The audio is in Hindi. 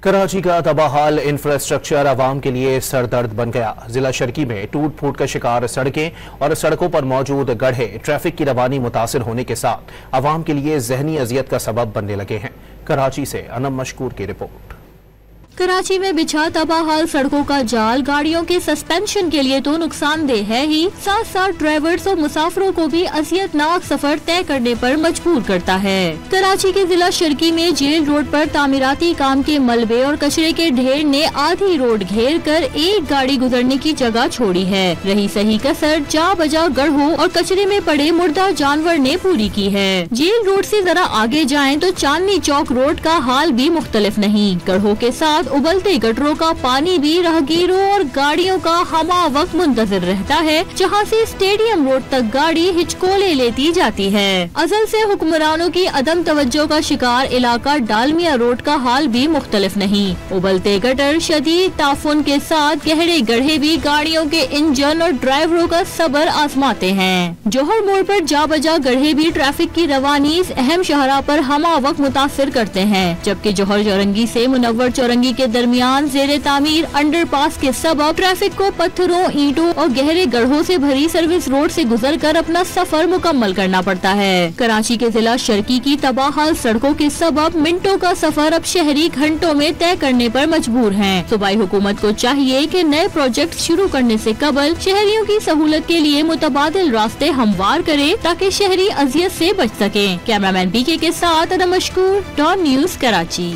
कराची का तबाहाल इंफ्रास्ट्रक्चर आवाम के लिए सरदर्द बन गया। जिला शर्की में टूट फूट का शिकार सड़कें और सड़कों पर मौजूद गड्ढे ट्रैफिक की रवानी मुतासिर होने के साथ आवाम के लिए जहनी अजियत का सबब बनने लगे हैं। कराची से अनम मशकूर की रिपोर्ट। कराची में बिछा तबाहाल सड़कों का जाल गाड़ियों के सस्पेंशन के लिए तो नुकसानदेह है ही, साथ साथ ड्राइवर्स और मुसाफिरों को भी असियतनाक सफर तय करने पर मजबूर करता है। कराची के जिला शर्की में जेल रोड पर तामीराती काम के मलबे और कचरे के ढेर ने आधी रोड घेर कर एक गाड़ी गुजरने की जगह छोड़ी है। रही सही कसर जा बजा गढ़ों और कचरे में पड़े मुर्दा जानवर ने पूरी की है। जेल रोड से जरा आगे जाएं तो चांदनी चौक रोड का हाल भी मुख्तलिफ नहीं। गढ़ों के साथ उबलते गटरों का पानी भी राहगीरों और गाड़ियों का हमा वक्त मुंतजर रहता है, जहां से स्टेडियम रोड तक गाड़ी हिचकोले लेती जाती है। असल से हुक्मरानों की अदम तवज्जो का शिकार इलाका डालमिया रोड का हाल भी मुख्तलिफ नहीं। उबलते गटर, शदीद ताफुन के साथ गहरे गड्ढे भी गाड़ियों के इंजन और ड्राइवरों का सबर आजमाते हैं। जौहर मोड़ पर जा बजा गड्ढे भी ट्रैफिक की रवानी इस अहम शहरा पर हमा वक्त मुतासिर करते हैं, जबकि जौहर चौरंगी से मुनव्वर चौरंगी के दरमियान जेरे तामीर अंडरपास के सबब ट्रैफिक को पत्थरों, ईंटों और गहरे गड्ढों से भरी सर्विस रोड से गुजरकर अपना सफर मुकम्मल करना पड़ता है। कराची के जिला शर्की की तबाहाल सड़कों के सबब मिनटों का सफर अब शहरी घंटों में तय करने पर मजबूर हैं। सूबाई हुकूमत को चाहिए कि नए प्रोजेक्ट शुरू करने से कबल शहरियों की सहूलत के लिए मुतबादिल रास्ते हमवार करे, ताकि शहरी अजियत से बच सके। कैमरामैन बीके के साथ अनम मशकूर, डॉन न्यूज़, कराची।